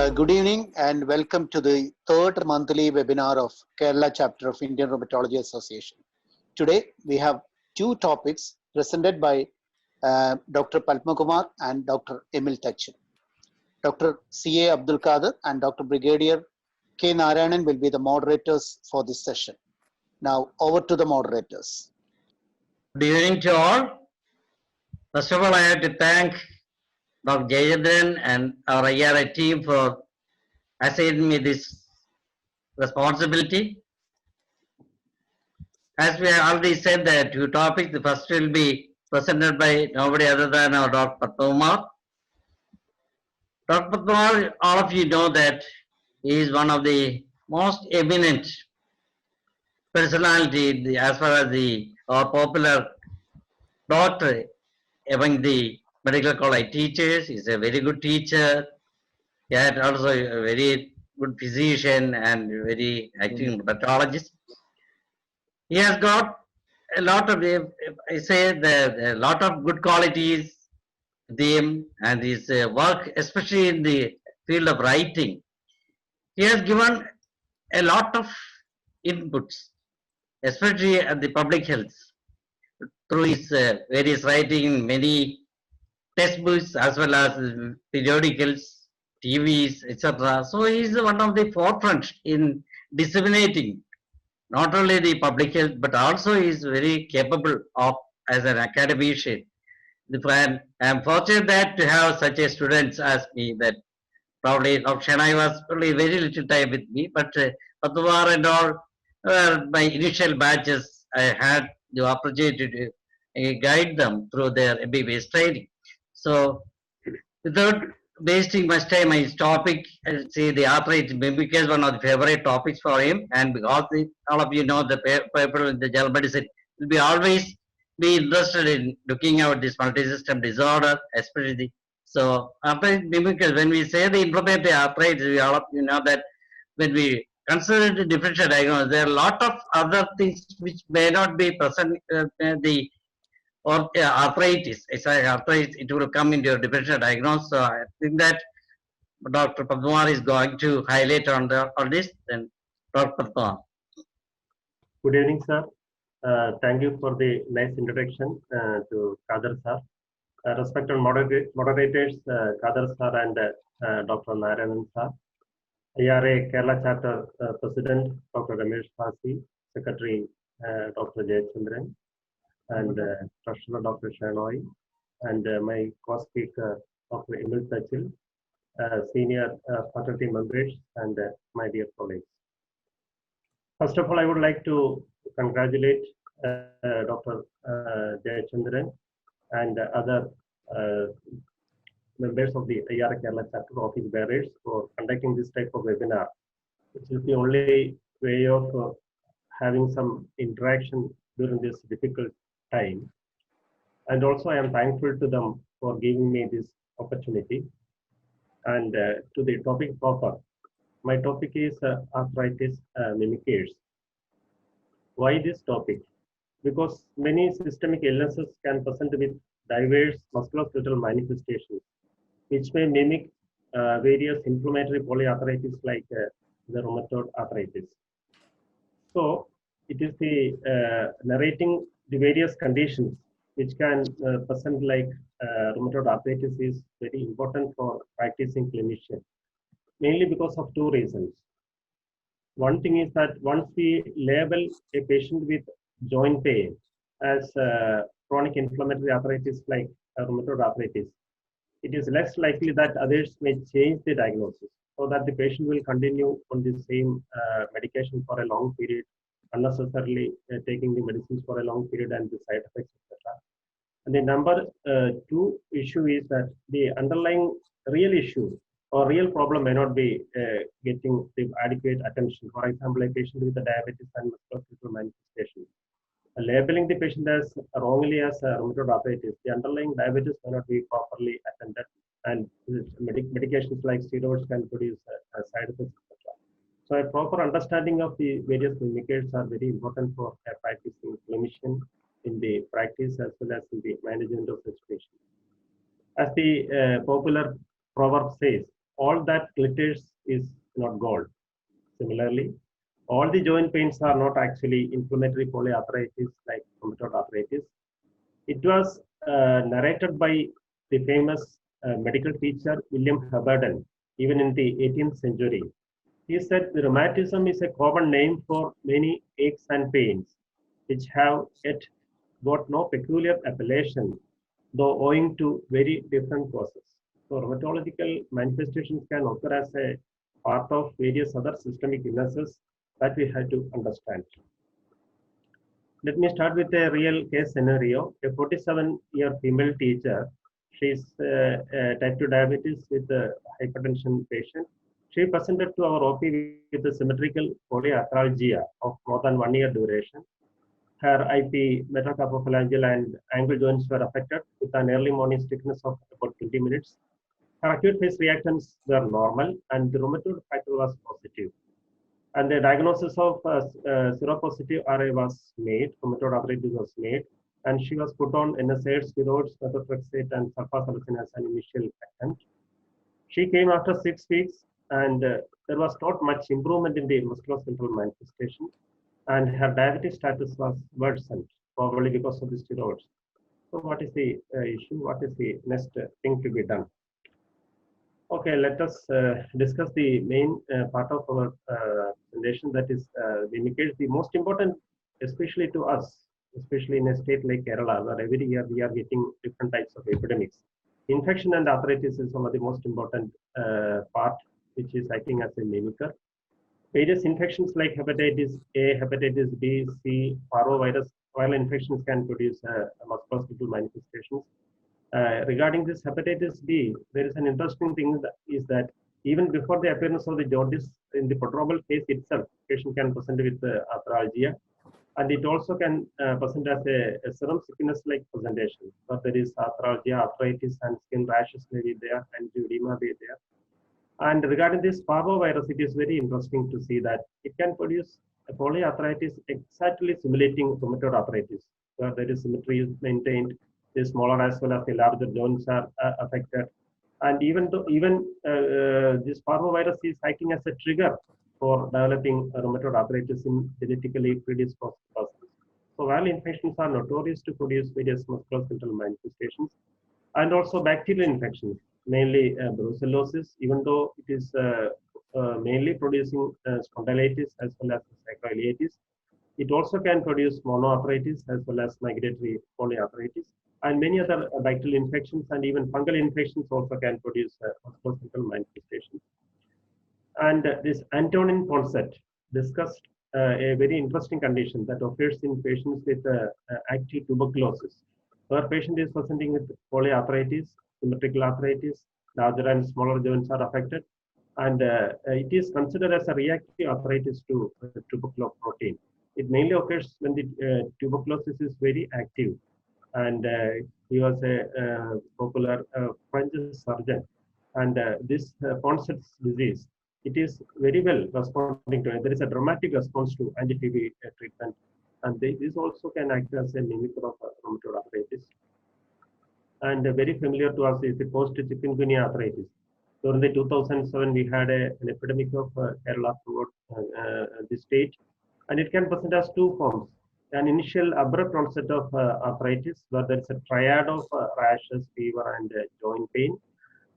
Good evening and welcome to the third monthly webinar of Kerala chapter of Indian Rheumatology Association. Today we have two topics presented by Dr. Padma Kumar and Dr. Emil Tachin. Dr. C.A. Abdul Kader and Dr. Brigadier K. Narayanan will be the moderators for this session. Now over to the moderators. Good evening to all. First of all, I have to thank Dr. Jayendran and our IRA team for assigning me this responsibility. As we have already said, the two topics, the first will be presented by nobody other than our Dr. Padma Kumar. Dr. Padma Kumar, all of you know that he is one of the most eminent personality as far as our popular doctor among the medical college teachers. He's a very good teacher. He had also a very good physician and very acting pathologist. He has got a lot of, I say, a lot of good qualities with him and his work, especially in the field of writing. He has given a lot of inputs, especially at the public health, through his various writing, many textbooks as well as periodicals, TVs, etc. So he is one of the forefront in disseminating not only the public health but also he is very capable of as an academician. I am fortunate that to have such a students as me. That probably Dr. Shanai was only very little time with me, but Patwar and all my initial batches, I had the opportunity to guide them through their MBBS training. So without wasting much time, my topic, I say the arthritis mimic is one of the favorite topics for him, and because all of you know the people in the general medicine will be always be interested in looking at this multi-system disorder, especially the so arthritis mimic, when we say the inflammatory arthritis, we all of you know that when we consider the differential diagnosis, there are a lot of other things which may not be present the or arthritis. It's arthritis, it will come into your differential diagnosis. So I think that Dr. Padma is going to highlight on this. Then Dr. Padma. Good evening, sir. Thank you for the nice introduction to Kader sir. Respected moderators, Kader sir and Dr. Narayanan sir. IRA Kerala Chapter President Dr. Ramesh Pasi, Secretary Dr. Jayachandran, and Treasurer Dr. Shanoy, and my co-speaker Dr. Emil Tachin, senior faculty members, and my dear colleagues. First of all, I would like to congratulate Dr. Jayachandran and other members of the IRA Kerala Chapter office bearers for conducting this type of webinar, which is the only way of having some interaction during this difficult time. And also I am thankful to them for giving me this opportunity. And to the topic proper, my topic is arthritis mimickers. Why this topic? Because many systemic illnesses can present with diverse musculoskeletal manifestations, which may mimic various inflammatory polyarthritis like the rheumatoid arthritis. So it is the narrating the various conditions which can present like rheumatoid arthritis is very important for practicing clinician, mainly because of two reasons. One thing is that once we label a patient with joint pain as chronic inflammatory arthritis like rheumatoid arthritis, it is less likely that others may change the diagnosis, so that the patient will continue on the same medication for a long period, unnecessarily taking the medicines for a long period and the side effects, etc. And the number two issue is that the underlying real issue or real problem may not be getting the adequate attention. For example, a patient with a diabetes and musculoskeletal manifestation. Labeling the patient as wrongly as rheumatoid arthritis, the underlying diabetes may not be properly attended, and medications like steroids can produce side effects, etc. So a proper understanding of the various mimickers are very important for a practicing clinician in the practice as well as in the management of such patients. As the popular proverb says, all that glitters is not gold. Similarly, all the joint pains are not actually inflammatory polyarthritis like rheumatoid arthritis. It was narrated by the famous medical teacher William Hubbard, even in the 18th century. He said the rheumatism is a common name for many aches and pains, which have yet got no peculiar appellation, though owing to very different causes. So rheumatological manifestations can occur as a part of various other systemic illnesses that we have to understand. Let me start with a real case scenario. A 47-year female teacher, she's type 2 diabetes with a hypertension patient. She presented to our OP with a symmetrical polyarthralgia of more than 1 year duration. Her IP, metacarpophalangeal and ankle joints were affected with an early morning stiffness of about 20 minutes. Her acute phase reactions were normal and the rheumatoid factor was positive. And the diagnosis of seropositive RA was made, rheumatoid arthritis was made, and she was put on NSAIDs, steroids, methotrexate, and sulfasalazine as an initial attempt. She came after 6 weeks, and there was not much improvement in the musculoskeletal manifestation, and her diabetes status was worsened, probably because of the steroids. So what is the issue? What is the next thing to be done? Okay, let us discuss the main part of our presentation, that is indicates the most important, especially to us, especially in a state like Kerala, where every year we are getting different types of epidemics. Infection and arthritis is one of the most important part, which is acting as a mimicker. Various infections like hepatitis A, hepatitis B, C, parvovirus, viral infections can produce musculoskeletal manifestations. Regarding this hepatitis B, there is an interesting thing is that even before the appearance of the jaundice in the prodromal phase itself, patient can present with arthralgia, and it also can present as a serum sickness-like presentation. But there is arthralgia, arthritis, and skin rashes may be there, and angioedema may be there. And regarding this parvovirus, it is very interesting to see that it can produce a polyarthritis exactly simulating rheumatoid arthritis, where there is symmetry is maintained. The smaller as well as the larger joints are affected, and even this parvovirus is acting as a trigger for developing rheumatoid arthritis in genetically predisposed persons. So viral infections are notorious to produce various musculoskeletal manifestations, and also bacterial infections, mainly brucellosis, even though it is mainly producing spondylitis as well as sacroiliitis. It also can produce monoarthritis as well as migratory polyarthritis, and many other bacterial infections and even fungal infections also can produce musculoskeletal manifestations. And this Antonin Ponset discussed a very interesting condition that occurs in patients with active tuberculosis, where patient is presenting with polyarthritis, symmetrical arthritis, larger and smaller joints are affected, and it is considered as a reactive arthritis to tuberculous protein. It mainly occurs when the tuberculosis is very active, and he was a popular French surgeon. And this Ponset's disease, it is very well responding to it. There is a dramatic response to anti-TB treatment, and this also can act as a mimicker of rheumatoid arthritis. And very familiar to us is the post-chikungunya arthritis. During the 2007, we had an epidemic of Kerala throughout the state, and it can present as two forms. An initial abrupt onset of arthritis, where there is a triad of rashes, fever, and joint pain.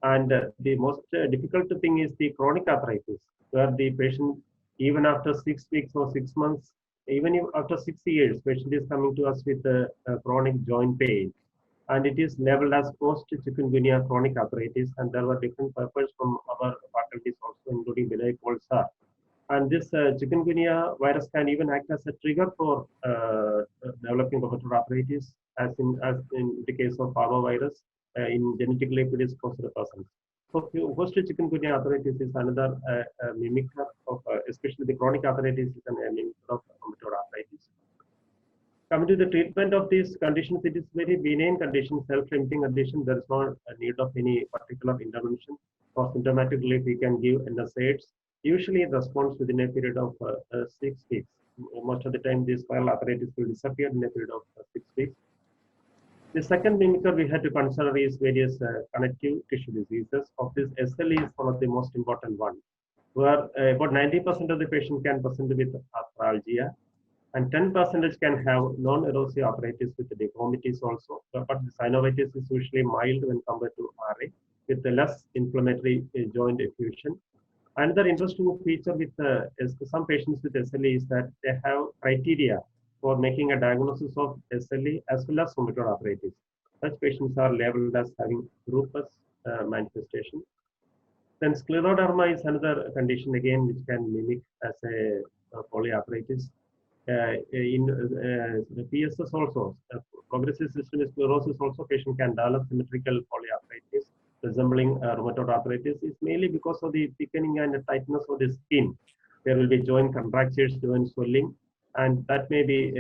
And the most difficult thing is the chronic arthritis, where the patient, even after 6 weeks or 6 months, even if after 6 years, patient is coming to us with chronic joint pain. And it is labeled as post-chikungunya chronic arthritis. And there were different papers from our faculties also, including Vinay Kolsar. And this chikungunya virus can even act as a trigger for developing rheumatoid arthritis, as in the case of parvovirus in genetically predisposed persons. So post-chikungunya arthritis is another mimicker of, especially the chronic arthritis is a mimicker of rheumatoid arthritis. Coming to the treatment of these conditions, it is very benign condition, self-limiting condition. There is no need of any particular intervention. For symptomatically, we can give NSAIDs. Usually it responds within a period of 6 weeks. Most of the time, this viral arthritis will disappear in a period of 6 weeks. The second mimicker we had to consider is various connective tissue diseases. Of this, SLE is one of the most important one, where about 90% of the patient can present with arthralgia, and 10% can have non-erosive arthritis with deformities also. But the synovitis is usually mild when compared to RA, with less inflammatory joint effusion. Another interesting feature with some patients with SLE is that they have criteria for making a diagnosis of SLE as well as rheumatoid arthritis. Such patients are labeled as having lupus manifestation. Then scleroderma is another condition again which can mimic as a polyarthritis. In the PSS also, progressive systemic sclerosis also, patient can develop symmetrical polyarthritis resembling rheumatoid arthritis. Is mainly because of the thickening and the tightness of the skin. There will be joint contractures, joint swelling, and that may be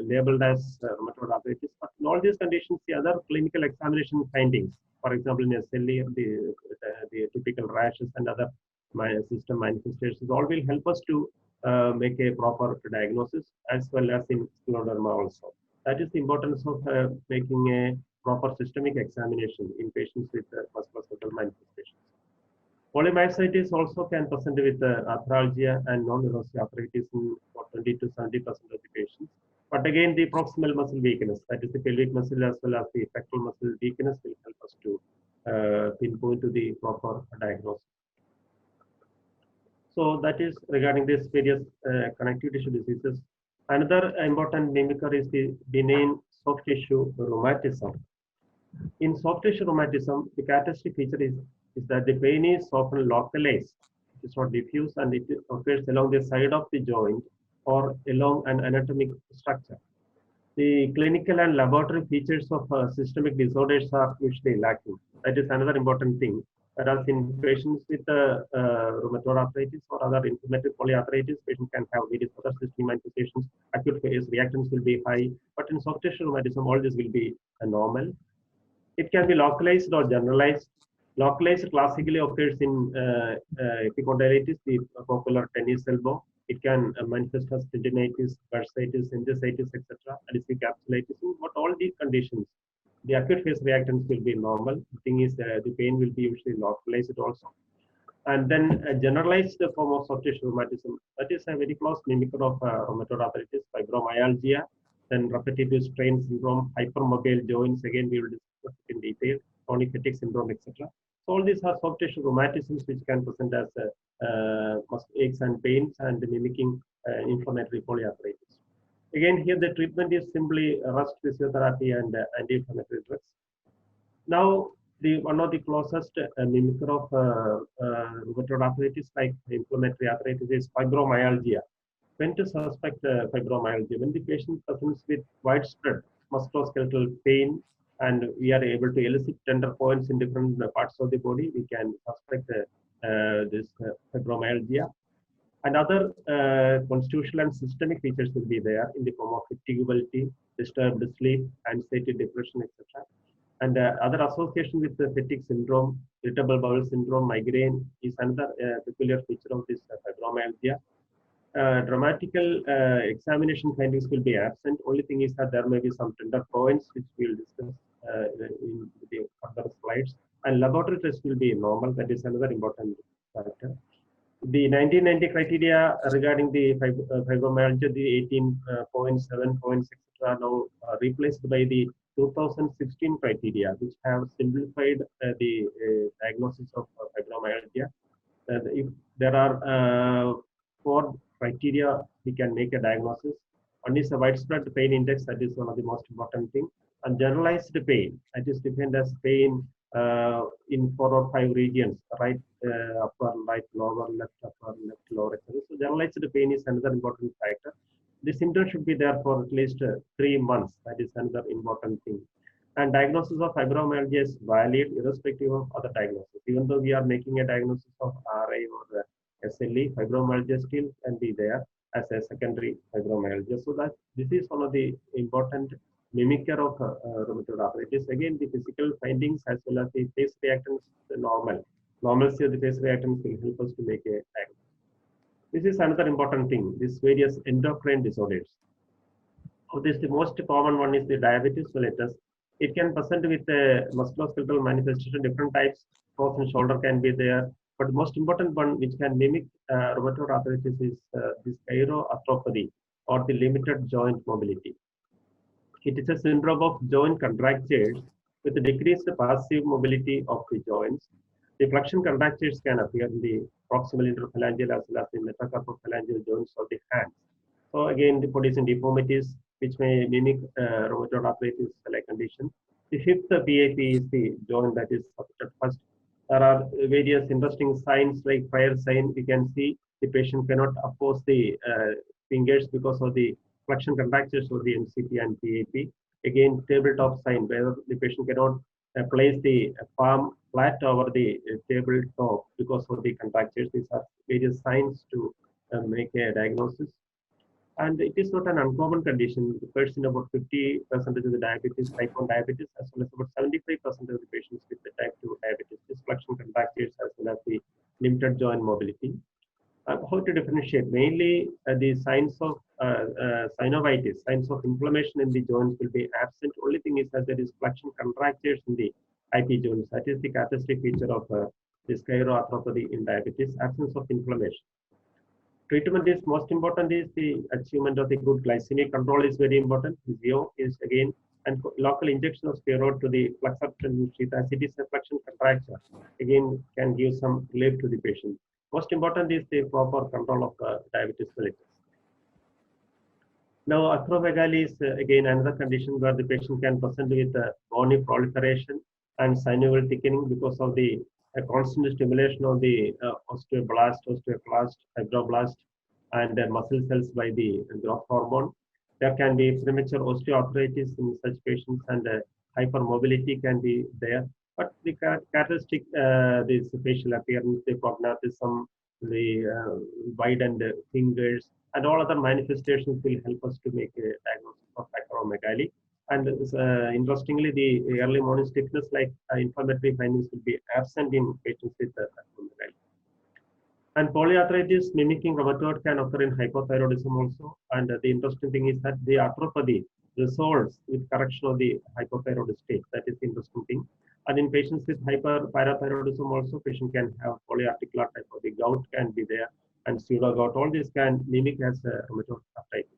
labeled as rheumatoid arthritis. But in all these conditions, the other clinical examination findings, for example, in SLE, the typical rashes and other system manifestations, all will help us to make a proper diagnosis, as well as in scleroderma also. That is the importance of making a proper systemic examination in patients with musculoskeletal manifestations. Polymyositis also can present with arthralgia and non-erosive arthritis in about 20 to 70% of the patients. But again, the proximal muscle weakness, that is the pelvic muscle as well as the pectoral muscle weakness, will help us to pinpoint to the proper diagnosis. So that is regarding these various connective tissue diseases. Another important mimicker is the benign soft tissue rheumatism. In soft tissue rheumatism, the characteristic feature is that the pain is often localized. It is not diffuse, and it occurs along the side of the joint or along an anatomic structure. The clinical and laboratory features of systemic disorders are usually lacking. That is another important thing. Whereas in patients with rheumatoid arthritis or other inflammatory polyarthritis, patients can have various other systemic manifestations. Acute phase reactions will be high, but in soft tissue rheumatism, all this will be normal. It can be localized or generalized. Localized classically occurs in epicondylitis, the popular tennis elbow. It can manifest as tendinitis, bursitis, enthesitis, etc., and capsulitis. But all these conditions, the acute phase reactants will be normal. The thing is, the pain will be usually localized also. And then a generalized form of soft tissue rheumatism, that is a very close mimicker of rheumatoid arthritis, fibromyalgia, then repetitive strain syndrome, hypermobile joints. Again, we will discuss it in detail, chronic fatigue syndrome, etc. So all these are soft tissue rheumatisms which can present as aches and pains and mimicking inflammatory polyarthritis. Again, here the treatment is simply rest physiotherapy and anti-inflammatory drugs. Now, one of the closest mimicker of rheumatoid arthritis, like inflammatory arthritis, is fibromyalgia. When to suspect fibromyalgia? When the patient presents with widespread musculoskeletal pain, and we are able to elicit tender points in different parts of the body, we can suspect this fibromyalgia. And other constitutional and systemic features will be there in the form of fatigability, disturbed sleep, anxiety, depression, etc. And other association with the fatigue syndrome, irritable bowel syndrome, migraine is another peculiar feature of this fibromyalgia. Dramatical examination findings will be absent. Only thing is that there may be some tender points which we will discuss in the further slides. And laboratory tests will be normal. That is another important factor. The 1990 criteria regarding the fibromyalgia, the 18 points, 7 points, etc., now replaced by the 2016 criteria, which have simplified the diagnosis of fibromyalgia. If there are 4 criteria, we can make a diagnosis. One is a widespread pain index, that is one of the most important things, and generalized pain, that is defined as pain in 4 or 5 regions, right upper, right lower, left upper, left lower, etc. So generalized pain is another important factor. The symptoms should be there for at least 3 months. That is another important thing. And diagnosis of fibromyalgia is valid irrespective of other diagnoses. Even though we are making a diagnosis of RA or SLE, fibromyalgia still can be there as a secondary fibromyalgia. So that this is one of the important mimicker of rheumatoid arthritis. Again, the physical findings as well as the phase reactants normal. Normalcy of the phase reactants will help us to make a diagnosis. This is another important thing, these various endocrine disorders. Of this, the most common one is the diabetes mellitus. It can present with a musculoskeletal manifestation, different types. Frozen shoulder can be there, but the most important one which can mimic rheumatoid arthritis is this gyroarthropathy or the limited joint mobility. It is a syndrome of joint contractures with decreased passive mobility of the joints. The flexion contractures can appear in the proximal interphalangeal as well as the metacarpophalangeal joints of the hands. So again, the producing deformities which may mimic rheumatoid arthritis-like condition. The fifth PAP is the joint that is affected first. There are various interesting signs like prior sign. We can see the patient cannot oppose the fingers because of the flexion contractures of the MCP and PAP. Again, tabletop sign where the patient cannot place the palm flat over the tabletop because of the contractures. These are various signs to make a diagnosis. And it is not an uncommon condition. The person about 50% of the diabetes, type 1 diabetes, as well as about 75% of the patients with the type 2 diabetes, this flexion contractures as well as the limited joint mobility. How to differentiate? Mainly the signs of synovitis, signs of inflammation in the joints will be absent. Only thing is that there is flexion contractures in the IP joints. That is the characteristic feature of this gyroarthropathy in diabetes, absence of inflammation. Treatment is most important is the achievement of the good glycemic control is very important. Physio is again, and local injection of steroid to the flexor tendon sheath as it is a flexion contracture. Again, can give some relief to the patient. Most important is the proper control of diabetes mellitus. Now, acromegaly is again another condition where the patient can present with bony proliferation and synovial thickening because of the constant stimulation of the osteoblast, fibroblast, and muscle cells by the growth hormone. There can be premature osteoarthritis in such patients, and hypermobility can be there. But the characteristic, this facial appearance, the prognatism, the widened fingers, and all other manifestations will help us to make a diagnosis of acromegaly. And interestingly, the early morning stiffness like inflammatory findings will be absent in patients with acromegaly. And polyarthritis mimicking rheumatoid can occur in hypothyroidism also. And the interesting thing is that the arthropathy resolves with correction of the hypothyroid state. That is the interesting thing. And in patients with hyperparathyroidism also, patient can have polyarticular type of the gout can be there, and pseudogout. All this can mimic as rheumatoid arthritis.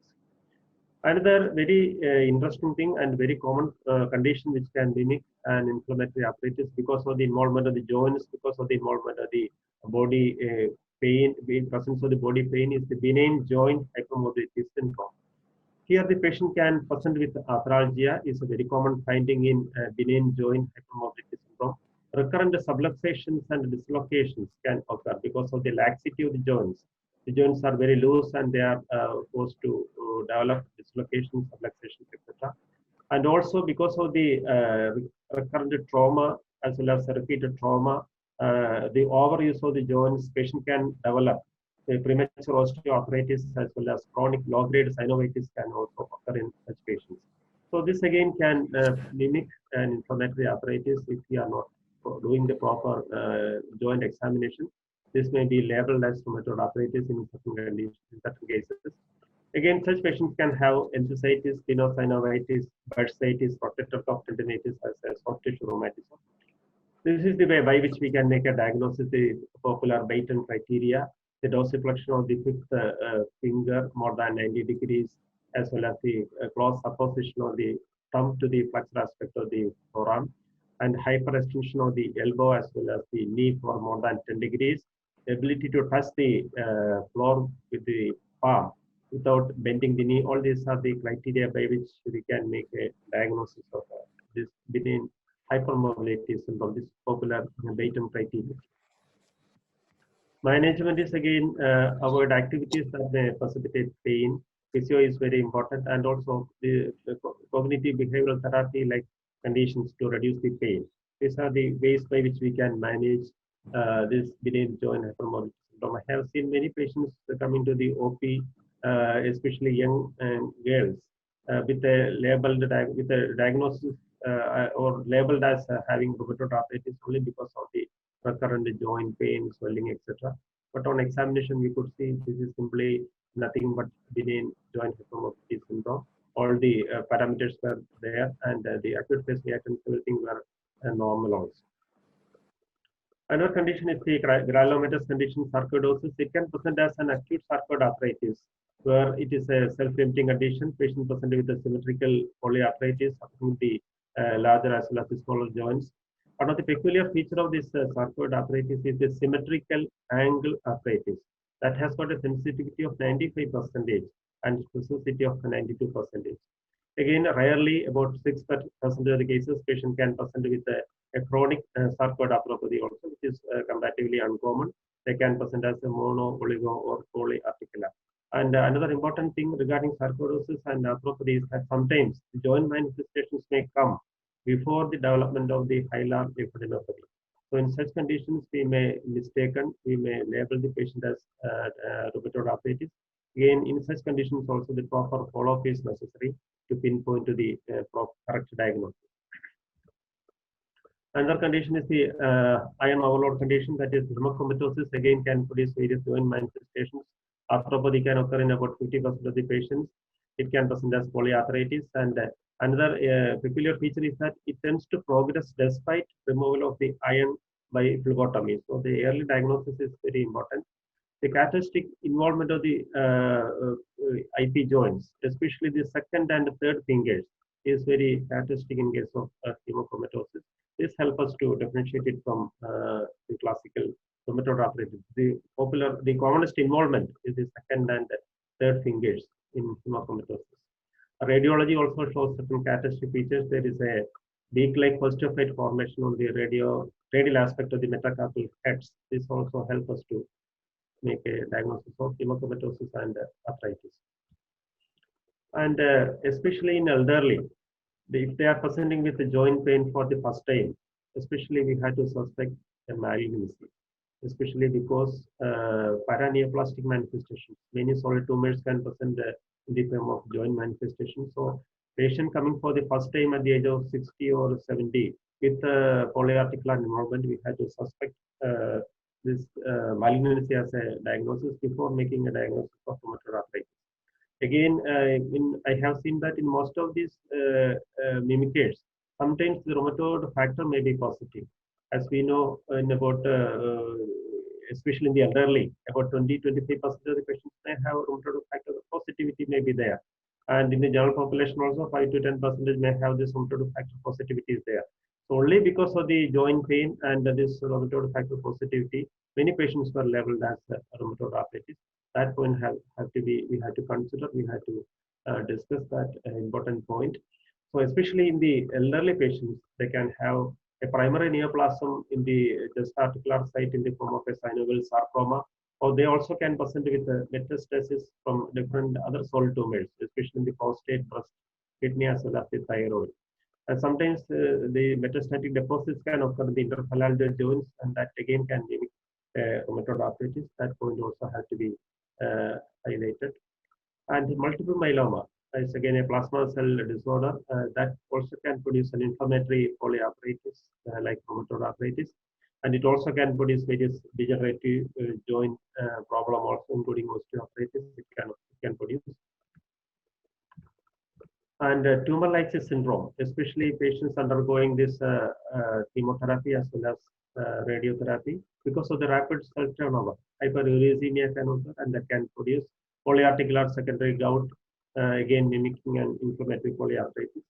Another very interesting thing and very common condition which can mimic an inflammatory arthritis because of the involvement of the joints, because of the involvement of the body pain, the presence of the body pain is the benign joint hypermobility syndrome. Here the patient can present with arthralgia is a very common finding in benign joint hypermobility syndrome. Recurrent subluxations and dislocations can occur because of the laxity of the joints. The joints are very loose and they are forced to develop dislocations, subluxations, etc. And also because of the recurrent trauma as well as repeated trauma, the overuse of the joints, patient can develop premature osteoarthritis as well as chronic low-grade synovitis can also occur in such patients. So this again can mimic an inflammatory arthritis if we are not doing the proper joint examination. This may be labeled as rheumatoid arthritis in certain conditions, in certain cases. Again, such patients can have enthesitis, tenosynovitis, bursitis, protector cuff tendinitis as soft tissue rheumatism. This is the way by which we can make a diagnosis, the popular Baton criteria, the dorsiflexion of the fifth finger more than 90 degrees, as well as the close supposition of the thumb to the flexor aspect of the forearm, and hyperextension of the elbow as well as the knee for more than 10 degrees, the ability to touch the floor with the palm without bending the knee. All these are the criteria by which we can make a diagnosis of this benign hypermobility syndrome, this popular Baton criteria. Management is again avoid activities that may precipitate pain. Physio is very important, and also the cognitive behavioral therapy like conditions to reduce the pain. These are the ways by which we can manage this benign joint hypermobility syndrome. I have seen many patients coming to the OP, especially young girls, with a labeled with a diagnosis or labeled as having rheumatoid arthritis only because of the recurrent joint pain, swelling, etc. But on examination, we could see this is simply nothing but benign joint hypermobility syndrome. all the parameters were there, and the acute phase reactants, everything were normal also. Another condition is the granulomatous condition, sarcoidosis. It can present as an acute sarcoid arthritis, where it is a self-limiting condition. Patient presented with a symmetrical polyarthritis affecting the larger as well as the smaller joints. One of the peculiar feature of this sarcoid arthritis is the symmetrical angle arthritis that has got a sensitivity of 95% and specificity of 92%. Again, rarely, about 6% of the cases, patient can present with a chronic sarcoid arthropathy also, which is comparatively uncommon. They can present as a mono, oligo, or polyarticular. And another important thing regarding sarcoidosis and arthropathy is that sometimes the joint manifestations may come before the development of the hilar lymphadenopathy. So in such conditions, we may label the patient as rheumatoid arthritis. Again, in such conditions, also the proper follow-up is necessary to pinpoint to the correct diagnosis. Another condition is the iron overload condition, that is hemochromatosis. Again, can produce various joint manifestations. Arthropathy can occur in about 50% of the patients. It can present as polyarthritis, and another peculiar feature is that it tends to progress despite removal of the iron by phlebotomy. So the early diagnosis is very important. The characteristic involvement of the IP joints, especially the second and third fingers, is very characteristic in case of hemochromatosis. This helps us to differentiate it from the classical rheumatoid arthritis. The commonest involvement is the second and third fingers in hemochromatosis. Radiology also shows certain characteristic features. There is a beak-like osteophyte formation on the radial aspect of the metacarpal heads. This also helps us to make a diagnosis of hemochromatosis and arthritis. And especially in elderly, if they are presenting with the joint pain for the first time, especially we had to suspect a malignancy, especially because paraneoplastic manifestations. Many solid tumors can present in the form of joint manifestations. So patient coming for the first time at the age of 60 or 70 with polyarticular involvement, we had to suspect this malignancy as a diagnosis before making a diagnosis of rheumatoid arthritis. Again, I have seen that in most of these mimickers, sometimes the rheumatoid factor may be positive. As we know, in about, especially in the elderly, about 20-25% of the patients may have rheumatoid factor positivity may be there. And in the general population also, 5 to 10% may have this rheumatoid factor positivity is there. So only because of the joint pain and this rheumatoid factor positivity, many patients were labeled as rheumatoid arthritis. That point we have to consider, we have to discuss that important point. So especially in the elderly patients, they can have a primary neoplasm in the just articular site in the form of a synovial sarcoma, or they also can present with metastasis from different other solid tumors, especially in the prostate, breast, kidney, as well as the thyroid. And sometimes the metastatic deposits can occur in the interphalangeal joints, and that again can mimic rheumatoid arthritis. That point also has to be highlighted. And multiple myeloma is again a plasma cell disorder that also can produce an inflammatory polyarthritis like rheumatoid arthritis, and it also can produce various degenerative joint problem also, including osteoarthritis. It can produce. And tumor lysis syndrome, especially patients undergoing this chemotherapy as well as radiotherapy, because of the rapid cell turnover, hyperuricemia can occur, and that can produce polyarticular secondary gout, again mimicking an inflammatory polyarthritis.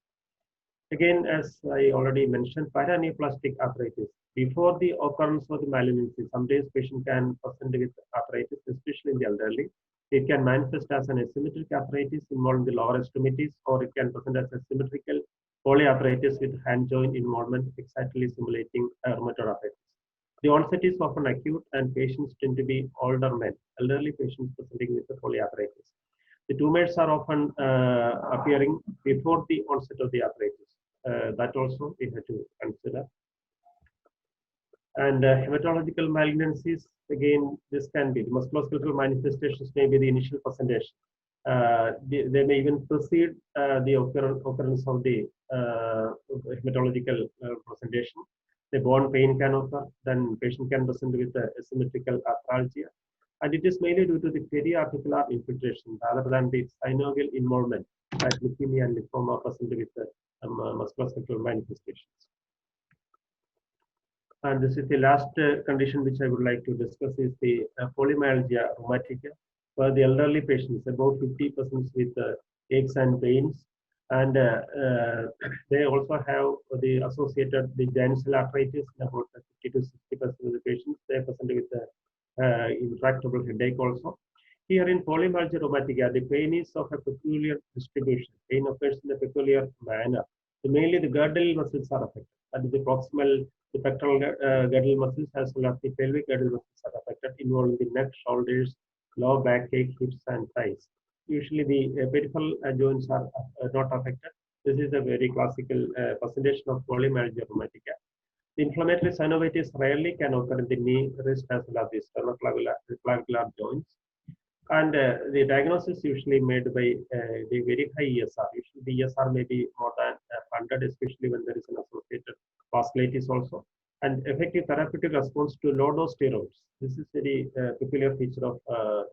Again, as I already mentioned, paraneoplastic arthritis. Before the occurrence of the malignancy, sometimes patient can present with arthritis, especially in the elderly. It can manifest as an asymmetric arthritis involving the lower extremities, or it can present as a symmetrical polyarthritis with hand joint involvement, exactly simulating rheumatoid arthritis. The onset is often acute, and patients tend to be older men, elderly patients presenting with the polyarthritis. The tumors are often appearing before the onset of the arthritis. That also we have to consider. And hematological malignancies, again, this can be the musculoskeletal manifestations may be the initial presentation. They may even precede the occurrence of the hematological presentation. The bone pain can occur, then patient can present with asymmetrical arthralgia. And it is mainly due to the periarticular infiltration rather than the synovial involvement that leukemia and lymphoma present with musculoskeletal manifestations. And this is the last condition which I would like to discuss is the polymyalgia rheumatica, where the elderly patients, about 50% with aches and pains, and they also have the associated the giant cell arthritis in about 50 to 60% of the patients. They present with intractable headache also. Here in polymyalgia rheumatica, the pain is of a peculiar distribution. Pain occurs in a peculiar manner. So mainly the girdle muscles are affected. That is the proximal, the pectoral girdle muscles as well as the pelvic girdle muscles are affected, involving the neck, shoulders, lower back, hips, and thighs. Usually the peripheral joints are not affected. This is a very classical presentation of polymyalgia rheumatica. The inflammatory synovitis rarely can occur in the knee, wrist, as well as the sternoclavicular joints. And the diagnosis usually made by the very high ESR. Usually the ESR may be more than 100, especially when there is an associated vasculitis also. And effective therapeutic response to low dose steroids. This is very peculiar feature of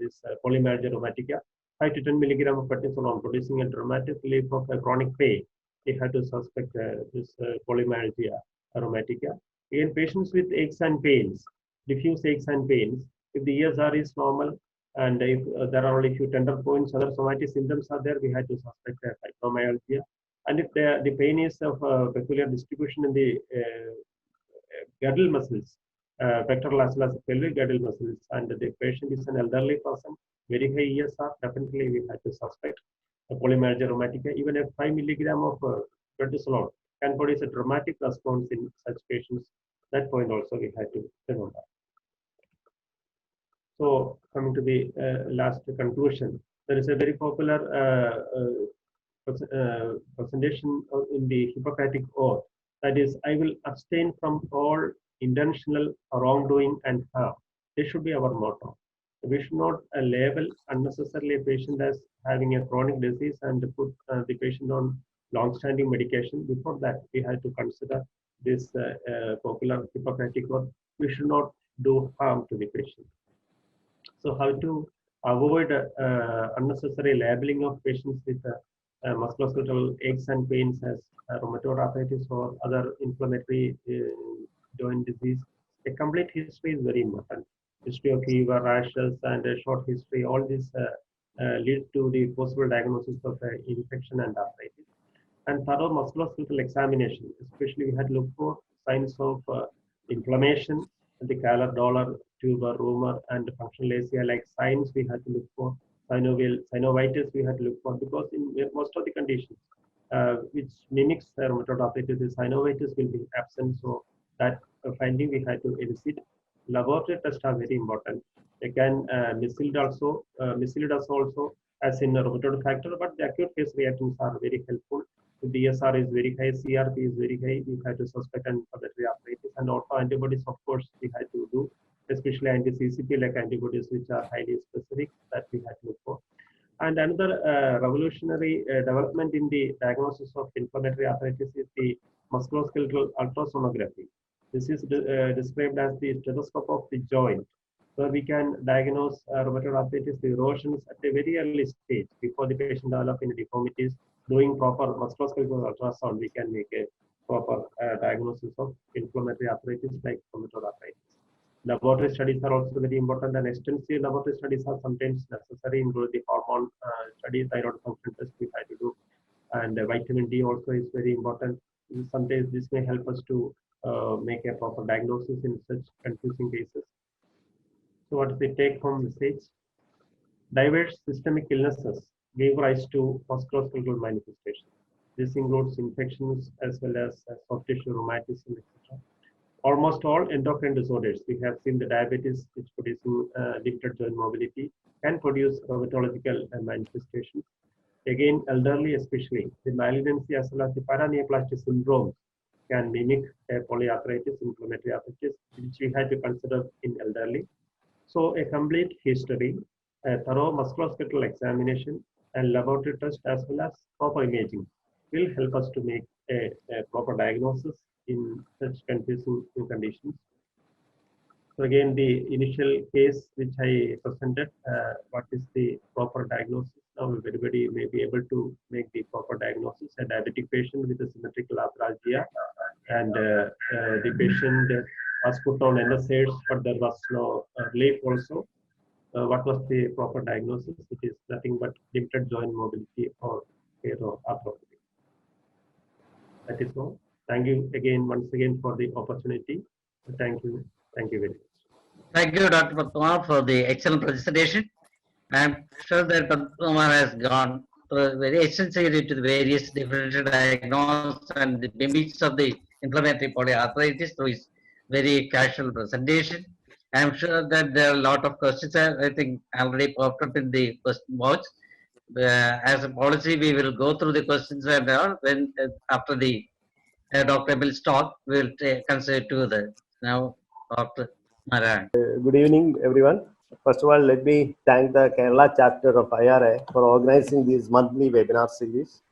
this polymyalgia rheumatica. 5 to 10 milligram of prednisolone producing a dramatic relief of chronic pain. We have to suspect this polymyalgia rheumatica. In patients with aches and pains, diffuse aches and pains, if the ESR is normal, and if there are only few tender points, other somatic symptoms are there, we have to suspect fibromyalgia. And if the pain is of peculiar distribution in the girdle muscles, pectoral as well as pelvic girdle muscles, and the patient is an elderly person, very high ESR, definitely we have to suspect polymyalgia rheumatica. Even a 5 milligram of prednisolone can produce a dramatic response in such patients. That point also we have to remember. So coming to the last conclusion, there is a very popular presentation in the Hippocratic Oath, that is, I will abstain from all intentional wrongdoing and harm. This should be our motto. We should not label unnecessarily a patient as having a chronic disease and put the patient on long-standing medication. Before that, we have to consider this popular Hippocratic Oath. We should not do harm to the patient. So how to avoid unnecessary labeling of patients with musculoskeletal aches and pains as rheumatoid arthritis or other inflammatory joint disease. A complete history is very important. History of fever, rashes, and a short history, all this lead to the possible diagnosis of infection and arthritis. And thorough musculoskeletal examination, especially we had to look for signs of inflammation, the Calor, Dollar, tuber, rumor, and functional ACI like signs we had to look for. Synovitis we had to look for, because in most of the conditions which mimics rheumatoid arthritis, the synovitis will be absent. So that finding we had to elicit. Laboratory tests are very important. They can mislead us also as in rheumatoid factor, but the acute phase reactions are very helpful. If the ESR is very high, CRP is very high, we have to suspect an inflammatory arthritis, and also antibodies, of course, we have to do, especially anti-CCP like antibodies which are highly specific that we have to look for. And another revolutionary development in the diagnosis of inflammatory arthritis is the musculoskeletal ultrasonography. This is described as the stethoscope of the joint, where we can diagnose rheumatoid arthritis, the erosions at a very early stage before the patient develops any deformities. Doing proper musculoskeletal ultrasound, we can make a proper diagnosis of inflammatory arthritis like rheumatoid arthritis. Laboratory studies are also very important, and extensive laboratory studies are sometimes necessary, including the hormone studies, thyroid function test we have to do, and vitamin D also is very important. Sometimes this may help us to make a proper diagnosis in such confusing cases. So what is the take-home message? Diverse systemic illnesses gave rise to musculoskeletal manifestations. This includes infections as well as soft tissue rheumatism, etc. Almost all endocrine disorders, we have seen the diabetes, which produces limited joint mobility, can produce rheumatological manifestations. Again, elderly especially, the malignancy as well as the paraneoplastic syndrome can mimic polyarthritis, inflammatory arthritis, which we have to consider in elderly. So a complete history, a thorough musculoskeletal examination, and laboratory test as well as proper imaging will help us to make a proper diagnosis in such confusing conditions. So again, the initial case which I presented, what is the proper diagnosis? Now everybody may be able to make the proper diagnosis. A diabetic patient with a symmetrical arthralgia, and the patient was put on NSAIDs, but there was no relief also. What was the proper diagnosis? It is nothing but limited joint mobility or arthropathy. That is all. Thank you again, once again, for the opportunity. Thank you. Thank you very much. Thank you, Dr. Kumar, for the excellent presentation. I'm sure that Dr. Kumar has gone very extensively to the various differential diagnosis and the limits of the inflammatory polyarthritis through his very casual presentation. I'm sure that there are a lot of questions I think already popped up in the question box. As a policy, we will go through the questions and when after the Dr. Emil's talk, we'll consider to the now Dr. Maran. Good evening, everyone. First of all, let me thank the Kerala chapter of IRA for organizing this monthly webinar series,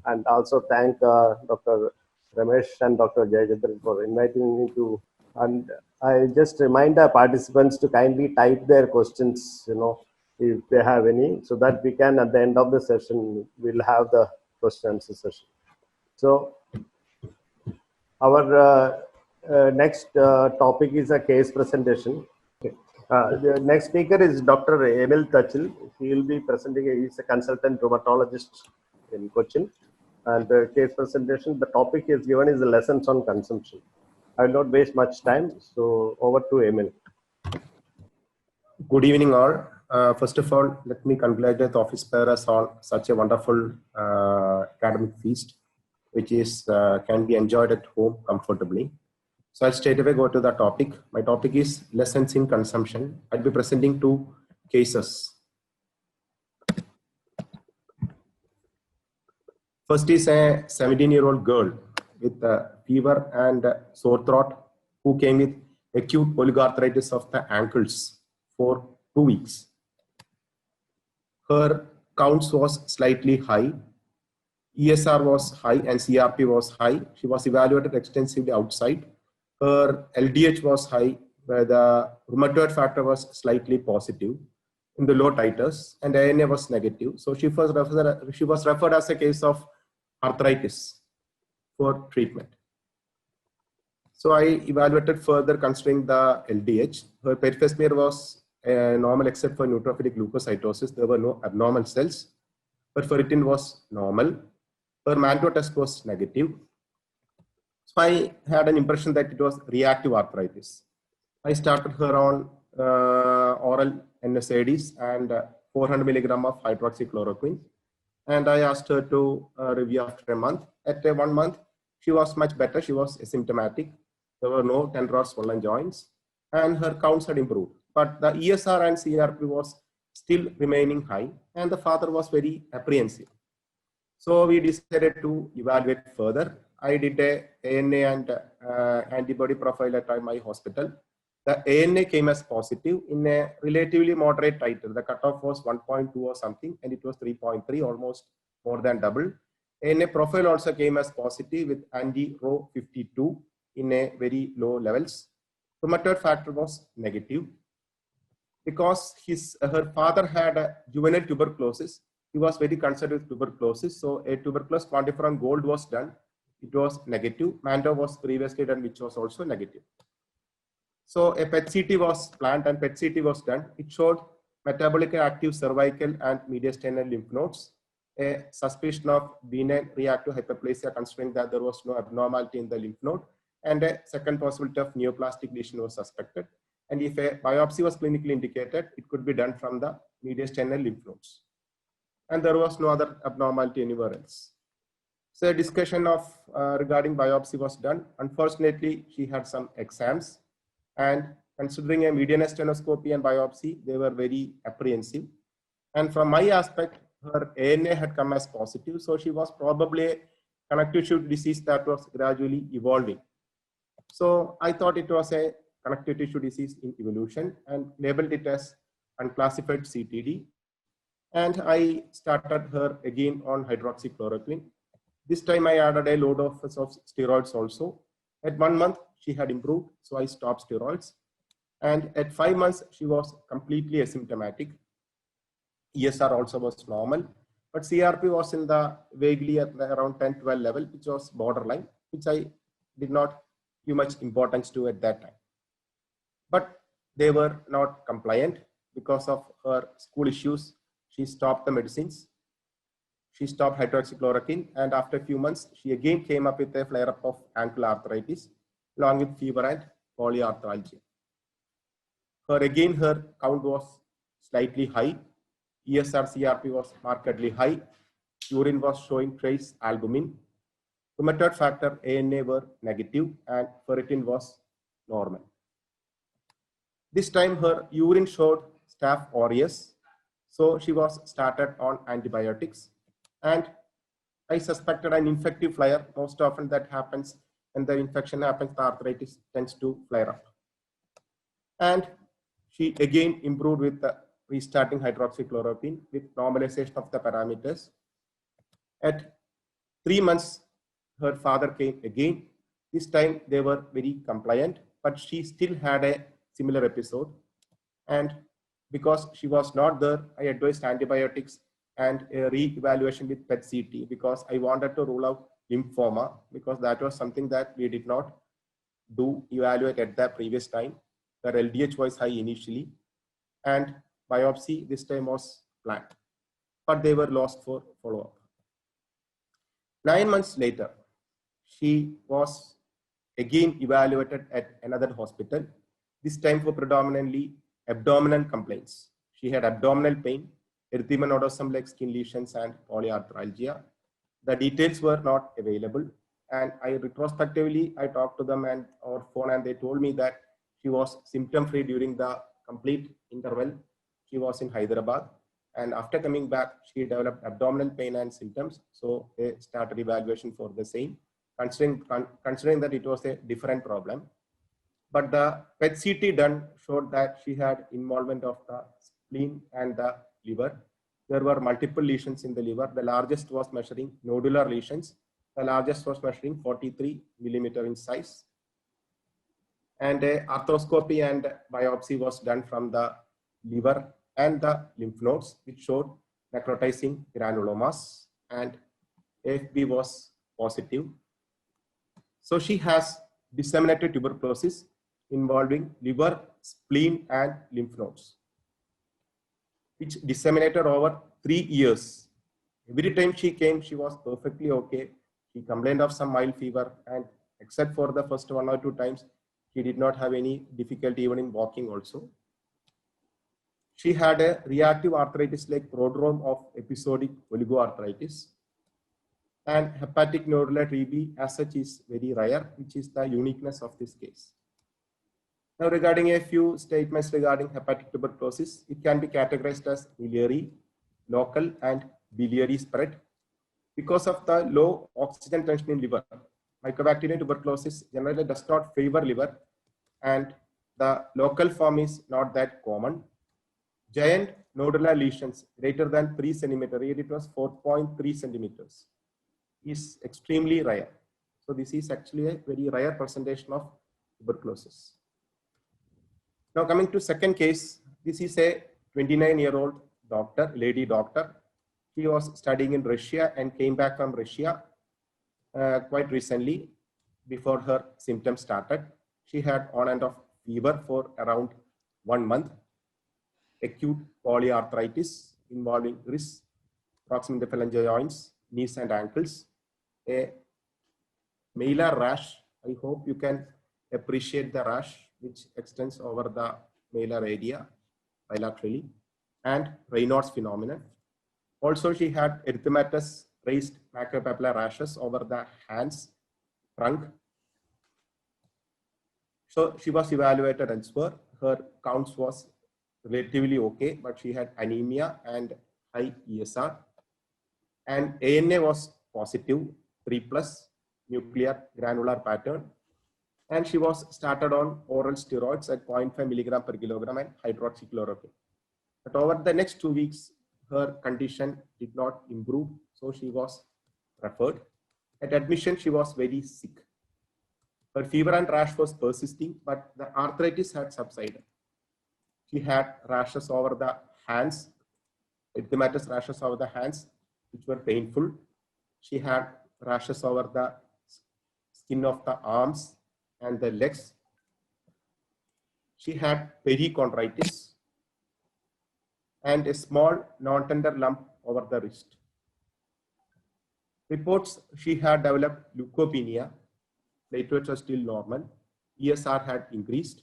and also thank Dr. Ramesh and Dr. Jayachandran for inviting me to. And I just remind the participants to kindly type their questions, if they have any, so that we can, at the end of the session, we'll have the question and answer session. So our next topic is a case presentation. Okay. The next speaker is Dr. Emil Tachil. He will be presenting. He is a consultant rheumatologist in Cochin. And the case presentation, the topic is given is the lessons on consumption. I will not waste much time. So over to Emil. Good evening, all. First of all, let me congratulate the office bearers on such a wonderful academic feast, which is can be enjoyed at home comfortably. So I'll straight away go to the topic. My topic is lessons in consumption. I'll be presenting two cases. First is a 17-year-old girl with fever and sore throat who came with acute oligoarthritis of the ankles for 2 weeks. Her counts was slightly high. ESR was high and CRP was high. She was evaluated extensively outside. Her LDH was high, where the rheumatoid factor was slightly positive in the low titers, and ANA was negative. So she was referred as a case of arthritis for treatment. So I evaluated further considering the LDH. Her peripheral smear was normal except for neutrophilic leukocytosis. There were no abnormal cells. Her ferritin was normal. Her Mantoux test was negative. So I had an impression that it was reactive arthritis. I started her on oral NSAIDs and 400 milligram of hydroxychloroquine. And I asked her to review after a month. At 1 month, she was much better. She was asymptomatic. There were no tender or swollen joints, and her counts had improved. But the ESR and CRP was still remaining high, and the father was very apprehensive. So we decided to evaluate further. I did a ANA and antibody profile at my hospital. The ANA came as positive in a relatively moderate titer. The cutoff was 1.2 or something, and it was 3.3, almost more than double. ANA profile also came as positive with anti-Rho 52 in a very low levels. Rheumatoid factor was negative. Because her father had a juvenile tuberculosis, he was very concerned with tuberculosis. So a tuberculosis quantiferon gold was done. It was negative. Mantoux was previously done, which was also negative. So a PET-CT was planned and PET-CT was done. It showed metabolically active cervical and mediastinal lymph nodes, a suspicion of benign reactive hyperplasia considering that there was no abnormality in the lymph node, and a second possibility of neoplastic lesion was suspected. And if a biopsy was clinically indicated, it could be done from the mediastinal lymph nodes. And there was no other abnormality anywhere else. So a discussion of regarding biopsy was done. Unfortunately, she had some exams, and considering a median stenoscopy and biopsy, they were very apprehensive. And from my aspect, her ANA had come as positive, so she was probably a connective tissue disease that was gradually evolving. So I thought it was a connective tissue disease in evolution and labeled it as unclassified CTD. And I started her again on hydroxychloroquine. This time I added a load of steroids also. At 1 month, she had improved, so I stopped steroids. And at 5 months, she was completely asymptomatic. ESR also was normal, but CRP was in the vaguely at around 10-12 level, which was borderline, which I did not give much importance to at that time. But they were not compliant because of her school issues. She stopped the medicines. She stopped hydroxychloroquine, and after a few months, she again came up with a flare-up of ankle arthritis, along with fever and polyarthralgia. Her count was slightly high. ESR CRP was markedly high. Urine was showing trace albumin. Rheumatoid factor ANA were negative, and ferritin was normal. This time her urine showed Staph aureus, so she was started on antibiotics, and I suspected an infective flare. Most often that happens when the infection happens, the arthritis tends to flare up. And she again improved with the restarting hydroxychloroquine with normalization of the parameters. At 3 months, her father came again. This time they were very compliant, but she still had a similar episode. And because she was not there, I advised antibiotics and a re-evaluation with PET-CT because I wanted to rule out lymphoma, because that was something that we did not do evaluate at the previous time. The LDH was high initially, and biopsy this time was planned, but they were lost for follow-up. 9 months later, she was again evaluated at another hospital, this time for predominantly abdominal complaints. She had abdominal pain, erythema nodosum like skin lesions, and polyarthralgia. The details were not available, and I retrospectively talked to them and over phone, and they told me that she was symptom-free during the complete interval. She was in Hyderabad, and after coming back, she developed abdominal pain and symptoms. So they started evaluation for the same, considering that it was a different problem. But the PET-CT done showed that she had involvement of the spleen and the liver. There were multiple lesions in the liver. The largest was measuring nodular lesions. The largest was measuring 43 millimeter in size. And arthroscopy and biopsy was done from the liver and the lymph nodes, which showed necrotizing granulomas, and AFB was positive. So she has disseminated tuberculosis involving liver, spleen, and lymph nodes, which disseminated over 3 years. Every time she came, she was perfectly okay. She complained of some mild fever, and except for the first 1 or 2 times, she did not have any difficulty even in walking also. She had a reactive arthritis like prodrome of episodic oligoarthritis, and hepatic nodular TB as such is very rare, which is the uniqueness of this case. Now, regarding a few statements regarding hepatic tuberculosis, it can be categorized as miliary, local, and biliary spread. Because of the low oxygen tension in liver, Mycobacterium tuberculosis generally does not favor liver, and the local form is not that common. Giant nodular lesions greater than 3 centimeters, it was 4.3 centimeters, is extremely rare. So this is actually a very rare presentation of tuberculosis. Now coming to second case, this is a 29-year-old doctor, lady doctor. She was studying in Russia and came back from Russia quite recently before her symptoms started. She had on and off fever for around 1 month, acute polyarthritis involving wrists, proximal phalangeal joints, knees and ankles, a malar rash. I hope you can appreciate the rash which extends over the malar area bilaterally, and Raynaud's phenomenon. Also, she had erythematous raised macropapillar rashes over the hands, trunk. So she was evaluated elsewhere. Her counts was relatively okay, but she had anemia and high ESR. And ANA was positive, 3+, nuclear granular pattern. And she was started on oral steroids at 0.5 milligram per kilogram and hydroxychloroquine. But over the next 2 weeks, her condition did not improve, so she was referred. At admission, she was very sick. Her fever and rash was persisting, but the arthritis had subsided. She had rashes over the hands, erythematous rashes over the hands, which were painful. She had rashes over the skin of the arms and the legs. She had perichondritis and a small non-tender lump over the wrist. Reports she had developed leukopenia, platelets were still normal, ESR had increased,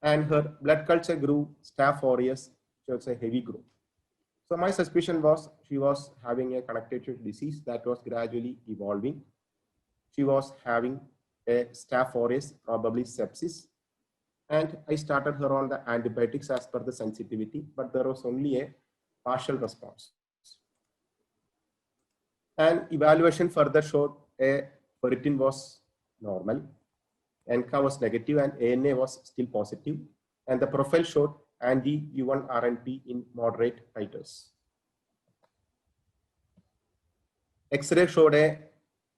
and her blood culture grew Staph aureus, which was a heavy growth. So my suspicion was she was having a connective tissue disease that was gradually evolving. She was having a Staph aureus, probably sepsis. And I started her on the antibiotics as per the sensitivity, but there was only a partial response. And evaluation further showed a ferritin was normal, NCA was negative, and ANA was still positive. And the profile showed anti-U1 RNP in moderate titers. X-ray showed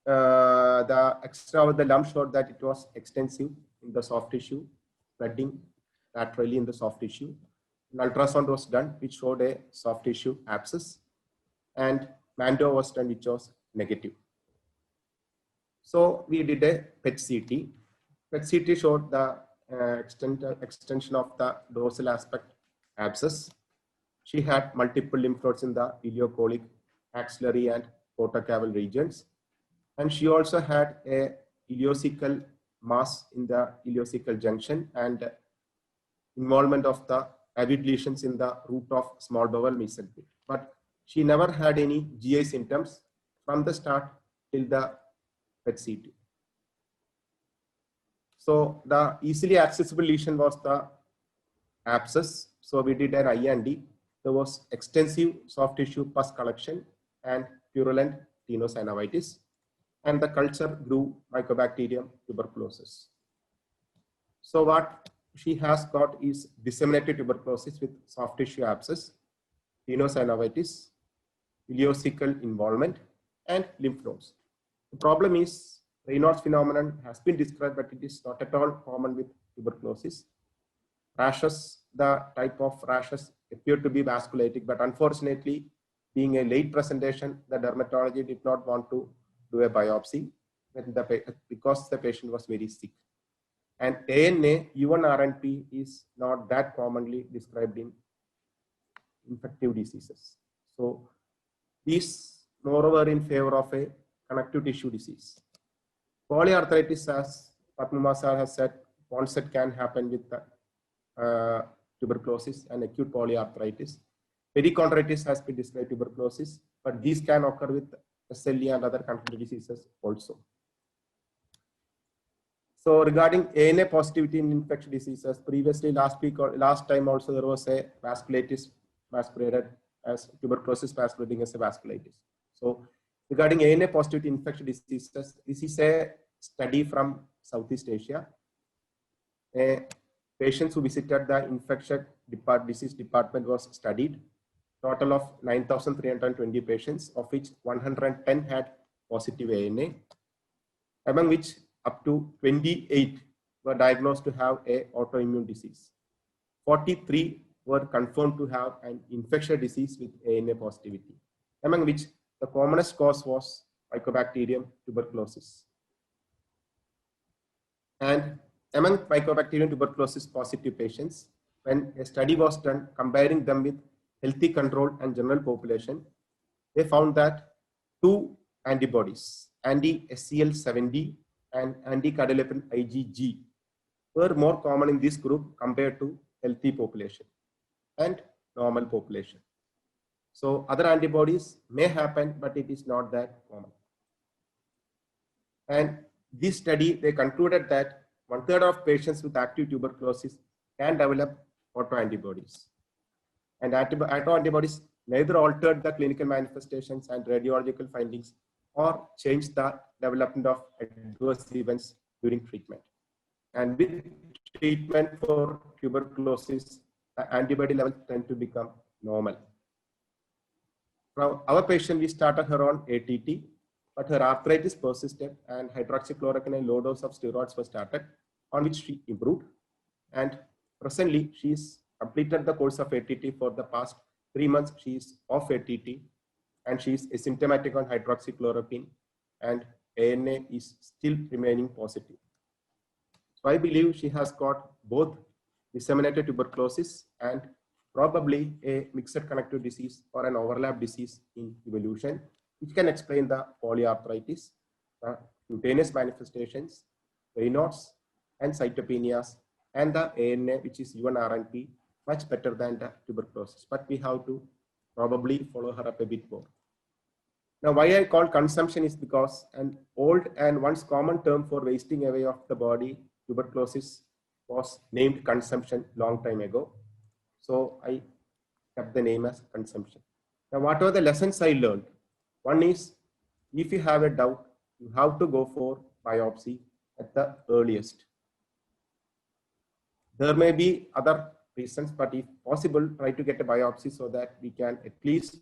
the extra of the lump showed that it was extensive in the soft tissue, spreading laterally in the soft tissue. An ultrasound was done, which showed a soft tissue abscess, and Mando was done, which was negative. So we did a PET CT. PET CT showed the extension of the dorsal aspect abscess. She had multiple lymph nodes in the ileocolic, axillary, and portocaval regions. And she also had a ileocecal mass in the ileocecal junction and involvement of the avid lesions in the root of small bowel mesentery. But she never had any GI symptoms from the start till the PET CT. So the easily accessible lesion was the abscess. So we did an IND. There was extensive soft tissue pus collection and purulent tenosynovitis. And the culture grew Mycobacterium tuberculosis. So what she has got is disseminated tuberculosis with soft tissue abscess, tenosynovitis, ileocecal involvement, and lymph nodes. The problem is Raynaud's phenomenon has been described, but it is not at all common with tuberculosis. Rashes, the type of rashes appear to be vasculitic, but unfortunately, being a late presentation, the dermatology did not want to do a biopsy because the patient was very sick. And ANA, U1 RNP is not that commonly described in infective diseases. So these moreover in favor of a connective tissue disease. Polyarthritis, as Padma sir has said, onset can happen with tuberculosis and acute polyarthritis. Perichondritis has been described tuberculosis, but these can occur with SLE and other connective diseases also. So regarding ANA positivity in infectious diseases, previously last time also there was a vasculitis masqueraded as tuberculosis masquerading as a vasculitis. So regarding ANA positivity in infectious diseases, this is a study from Southeast Asia. Patients who visited the infectious disease department was studied. Total of 9,320 patients, of which 110 had positive ANA, among which up to 28 were diagnosed to have an autoimmune disease. 43 were confirmed to have an infectious disease with ANA positivity, among which the commonest cause was Mycobacterium tuberculosis. And among Mycobacterium tuberculosis positive patients, when a study was done comparing them with healthy control and general population, they found that two antibodies, anti-SCL70 and anti-cadolipin IgG, were more common in this group compared to healthy population and normal population. So other antibodies may happen, but it is not that common. And this study, they concluded that 1/3 of patients with active tuberculosis can develop autoantibodies. And autoantibodies neither altered the clinical manifestations and radiological findings or changed the development of adverse events during treatment. And with treatment for tuberculosis, the antibody levels tend to become normal. From our patient, we started her on ATT, but her arthritis persisted and hydroxychloroquine low dose of steroids was started, on which she improved. And presently, she is completed the course of ATT. For the past 3 months, she is off ATT and she is asymptomatic on hydroxychloroquine, and ANA is still remaining positive. So I believe she has got both disseminated tuberculosis and probably a mixed connective disease or an overlap disease in evolution, which can explain the polyarthritis, cutaneous manifestations, Raynaud's, and cytopenias, and the ANA, which is UNRNP, much better than the tuberculosis. But we have to probably follow her up a bit more. Now, why I call consumption is because an old and once common term for wasting away of the body, tuberculosis, was named consumption long time ago. So I kept the name as consumption. Now, what are the lessons I learned? One is, if you have a doubt, you have to go for biopsy at the earliest. There may be other reasons, but if possible, try to get a biopsy so that we can at least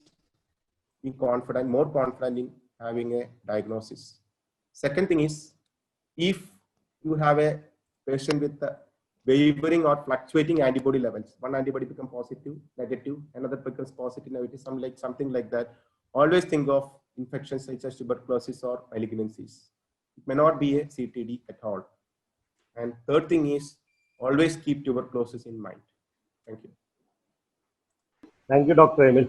be confident, more confident in having a diagnosis. Second thing is, if you have a patient with wavering or fluctuating antibody levels, one antibody becomes positive, negative, another becomes positive, negative, something like that, always think of infections such as tuberculosis or malignancies. It may not be a CTD at all. And third thing is, always keep tuberculosis in mind. Thank you. Thank you, Dr. Emil.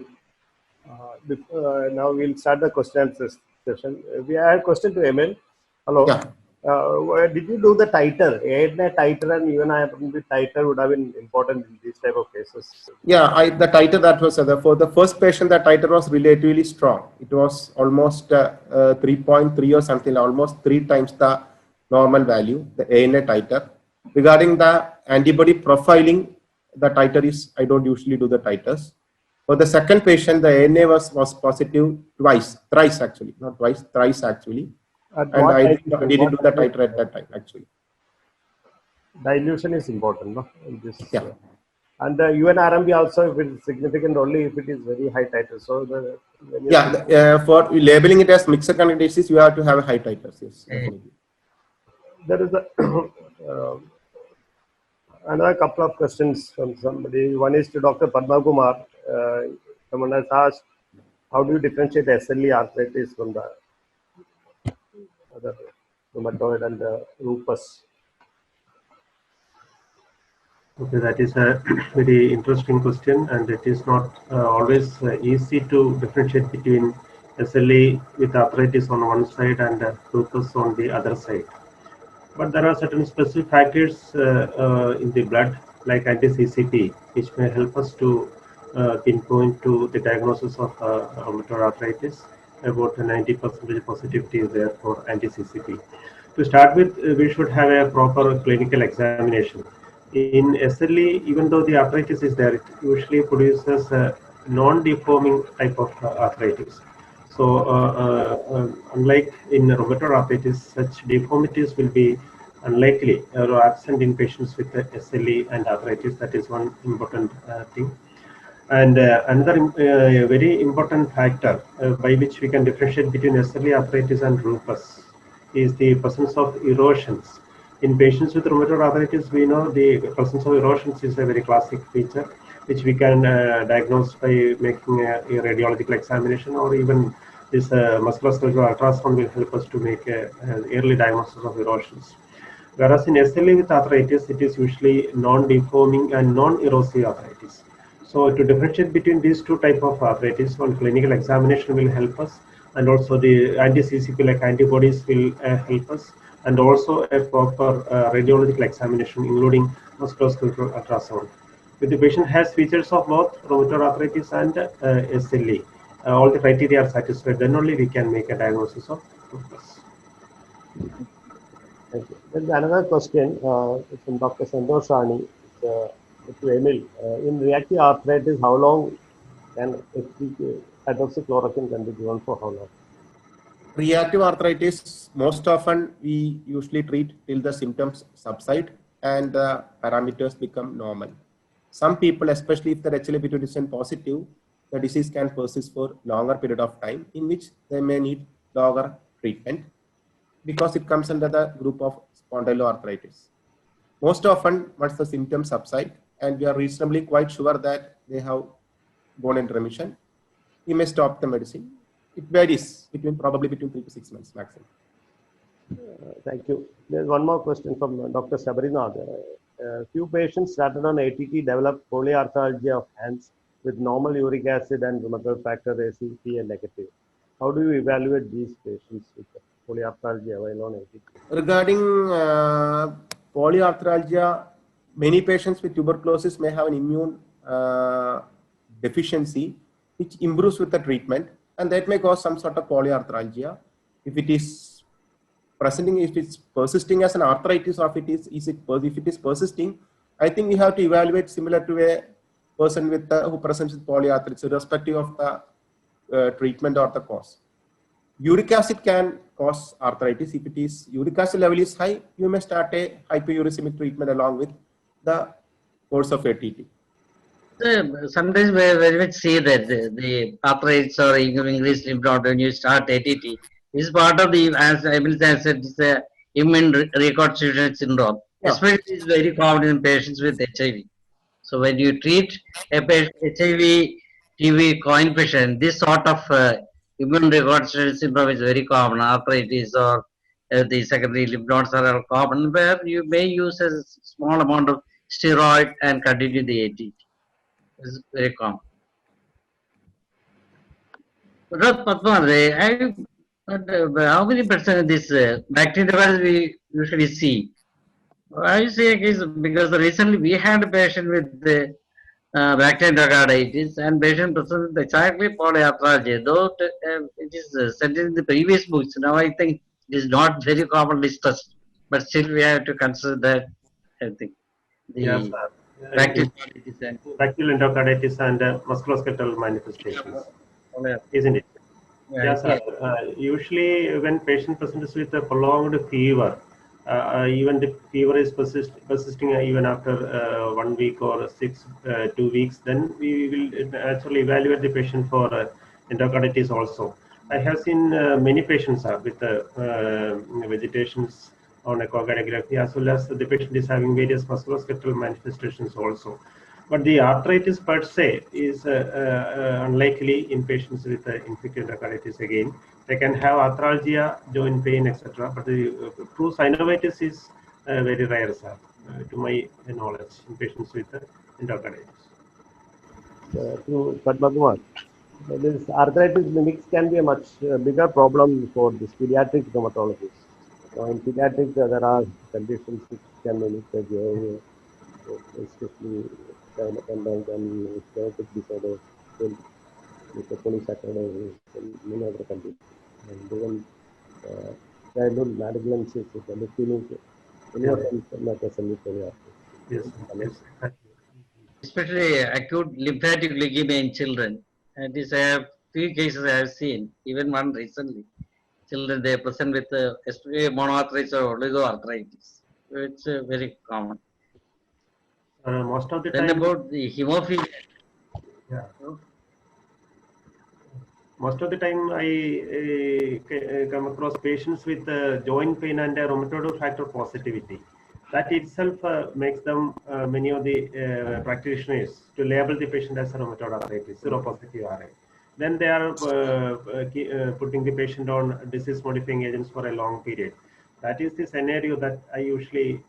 Now we'll start the question and answer session. We have a question to Emil. Hello. Yeah. Did you do the titer? ANA titer and UNRNP titer would have been important in these type of cases. Yeah, the titer that was for the first patient, the titer was relatively strong. It was almost 3.3 or something, almost 3 times the normal value, the ANA titer. Regarding the antibody profiling, the titer is, I don't usually do the titers. For the second patient, the ANA was positive thrice actually, not twice, thrice actually. And I didn't do the titer at that time actually. Dilution is important, no? In this, yeah. And the UNRMB also, if it is significant only if it is very high titer. So for labeling it as mixed connective disease, you have to have a high titers. Yes, definitely. There is a another couple of questions from somebody. One is to Dr. Padma Kumar. Someone has asked, how do you differentiate SLE arthritis from the other rheumatoid and lupus? Okay, that is a very interesting question, and it is not always easy to differentiate between SLE with arthritis on one side and lupus on the other side. But there are certain specific factors in the blood, like anti-CCP, which may help us to pinpoint to the diagnosis of rheumatoid arthritis. About 90% positivity is there for anti-CCP. To start with, we should have a proper clinical examination. In SLE, even though the arthritis is there, it usually produces a non-deforming type of arthritis. So unlike in rheumatoid arthritis, such deformities will be unlikely or absent in patients with SLE and arthritis. That is one important thing. And another very important factor by which we can differentiate between SLE arthritis and lupus is the presence of erosions. In patients with rheumatoid arthritis, we know the presence of erosions is a very classic feature, which we can diagnose by making a radiological examination, or even this musculoskeletal ultrasound will help us to make an early diagnosis of erosions. Whereas in SLE with arthritis, it is usually non-deforming and non-erosive arthritis. So to differentiate between these two types of arthritis, one clinical examination will help us, and also the anti-CCP like antibodies will help us, and also a proper radiological examination, including musculoskeletal ultrasound. If the patient has features of both rheumatoid arthritis and SLE, all the criteria are satisfied, then only we can make a diagnosis of lupus. Thank you. Then another question from Dr. Santosh Rani to Emil. In reactive arthritis, how long can hydroxychloroquine can be given for how long? Reactive arthritis, most often we usually treat till the symptoms subside and the parameters become normal. Some people, especially if the HLA-B2 is positive, the disease can persist for longer period of time, in which they may need longer treatment because it comes under the group of spondyloarthritis. Most often, once the symptoms subside, and we are reasonably quite sure that they have gone into remission, we may stop the medicine. It varies probably between 3 to 6 months maximum. Thank you. There's one more question from Dr. Sabarinath. Few patients started on ATT developed polyarthralgia of hands with normal uric acid and rheumatoid factor ACPA negative. How do you evaluate these patients with polyarthralgia while on ATT? Regarding polyarthralgia, many patients with tuberculosis may have an immune deficiency which improves with the treatment, and that may cause some sort of polyarthralgia. If it is presenting, if it's persisting as an arthritis, or if it is persisting, I think we have to evaluate similar to a person with who presents with polyarthritis, irrespective of the treatment or the cause. Uric acid can cause arthritis. If it is uric acid level is high, you may start a hyperuricemic treatment along with the course of ATT. Sometimes we very much see that the arthritis or increased lymph node when you start ATT is part of the, as Emil said, it's a immune reconstitution syndrome. Yeah. Especially it's very common in patients with HIV. So when you treat a HIV TB co-infection, this sort of immune reconstitution syndrome is very common. Arthritis or the secondary lymph nodes are all common, where you may use a small amount of steroid and continue the ATT. This is very common. But how many percent of this bacterial virus we usually see? I say a case because recently we had a patient with the bacterial endocarditis and patient presented with exactly polyarthralgia. Though it is said in the previous books, now I think it is not very commonly stressed, but still we have to consider that. I think the Yes, bacterial bacterial endocarditis and musculoskeletal manifestations, isn't it? Yes, sir. Usually when patient presents with a prolonged fever, even the fever is persisting even after 1 week or 2 weeks, then we will actually evaluate the patient for endocarditis also. I have seen many patients with vegetations on echocardiography, as well as the patient is having various musculoskeletal manifestations also. But the arthritis per se is unlikely in patients with infected endocarditis again. They can have arthralgia, joint pain, etc. But the true synovitis is very rare, sir, to my knowledge, in patients with endocarditis. To Padmakumar, this arthritis mimics can be a much bigger problem for this pediatric rheumatologists. In pediatrics, there are conditions which can mimic the JAA, especially development and genetic disorders, with the polysaccharides and many other conditions. And even childhood malignancies, with the leukemia, any of them can make a semi-polio. Yes, yes. Especially acute lymphatic leukemia in children. And this I have few cases I have seen, even one recently. Children they present with especially monoarthritis or oligoarthritis. It's very common. Most of the Then time, about the hemophilia. yeah. Most of the time, I come across patients with joint pain and rheumatoid factor positivity. That itself makes them, many of the practitioners, to label the patient as a rheumatoid arthritis, seropositive RA. Then they are putting the patient on disease-modifying agents for a long period. That is the scenario that I usually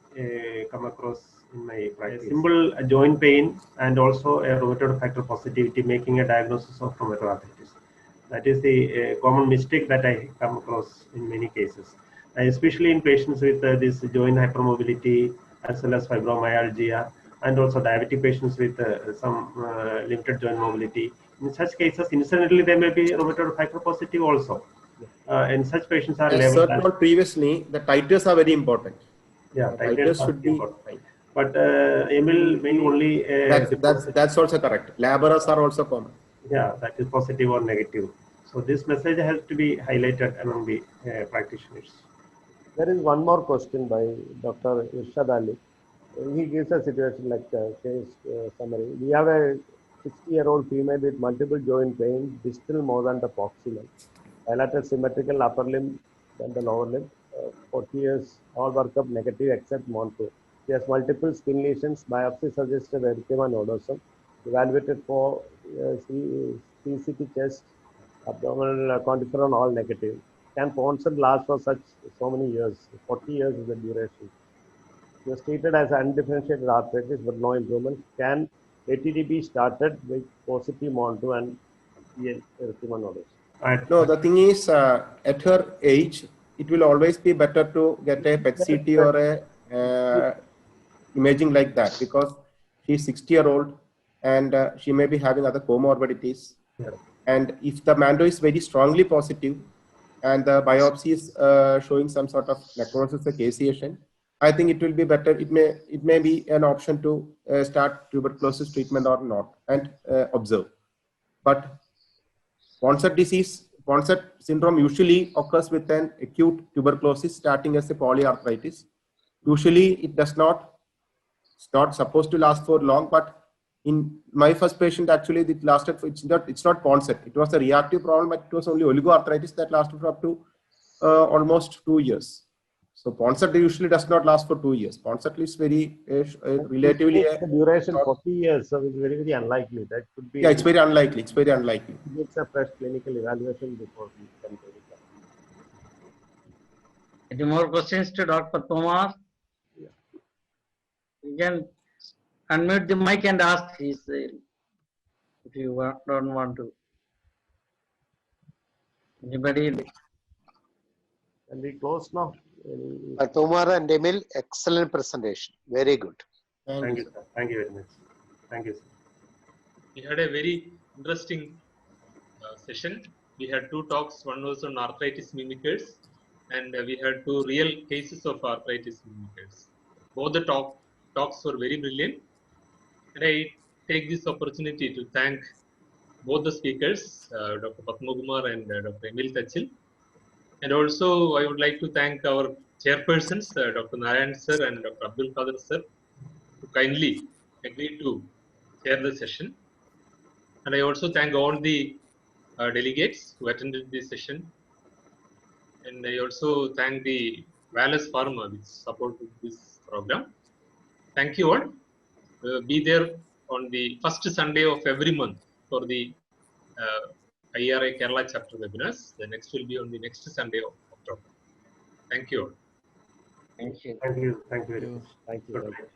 come across in my practice. Simple joint pain and also a rheumatoid factor positivity, making a diagnosis of rheumatoid arthritis. That is the common mistake that I come across in many cases, especially in patients with this joint hypermobility as well as fibromyalgia, and also diabetic patients with some limited joint mobility. In such cases, incidentally, they may be rheumatoid factor positive also. And such patients are As labeled certain previously, the titers are very important. Yeah, Titers should be high. But Emil may only that's also correct. Laborers are also common. Yeah, that is positive or negative. So this message has to be highlighted among the practitioners. There is one more question by Dr. Irshad Ali. He gives a situation like case summary. We have a 60-year-old female with multiple joint pain, distal more than the proximal, dilated symmetrical upper limb than the lower limb. 40 years, all workup negative except Monto. She has multiple skin lesions. Biopsy suggested erythema nodosum. Evaluated for CCT chest, abdominal quantiferon all negative. Can Ponset last for so many years? 40 years is the duration. She was treated as undifferentiated arthritis, but no improvement. Can ATD be started with positive MON2 and erythema nodosum? No, the thing is, at her age, it will always be better to get a PET CT or a imaging like that, because she's 60-year-old and she may be having other comorbidities. Yeah. And if the Mando is very strongly positive and the biopsy is showing some sort of necrosis or caseation, I think it will be better. It may be an option to start tuberculosis treatment or not and observe. But Ponset syndrome usually occurs with an acute tuberculosis starting as a polyarthritis. Usually it does not, it's not supposed to last for long, but in my first patient, actually, it lasted for, it's not Ponset. It was a reactive problem, but it was only oligoarthritis that lasted for up to almost 2 years. So Ponset usually does not last for 2 years. Ponset is very relatively the duration 40 years, so it's very, very unlikely. That could be. Yeah, it's very unlikely. It's very unlikely. It's a fresh clinical evaluation before we can do it. Any more questions to Dr. Thomas? Yeah. You can unmute the mic and ask if you don't want to. Anybody? Can we close now? Tomara and Emil, excellent presentation. Very good. Thank you, sir. Thank you very much. Thank you, sir. We had a very interesting session. We had 2 talks. One was on arthritis mimickers, and we had 2 real cases of arthritis mimickers. Both the talks were very brilliant. And I take this opportunity to thank both the speakers, Dr. Padmakumar and Dr. Emil Tachil. And also, I would like to thank our chairpersons, Dr. Narayan sir and Dr. Abdul Qadir sir, who kindly agreed to chair the session. And I also thank all the delegates who attended this session. And I also thank the Wallace Pharma which supported this program. Thank you all. Be there on the first Sunday of every month for the IRA Kerala chapter webinars. The next will be on the next Sunday of October. Thank you all. Thank you. Thank you. Thank you very much. Thank you. Good night.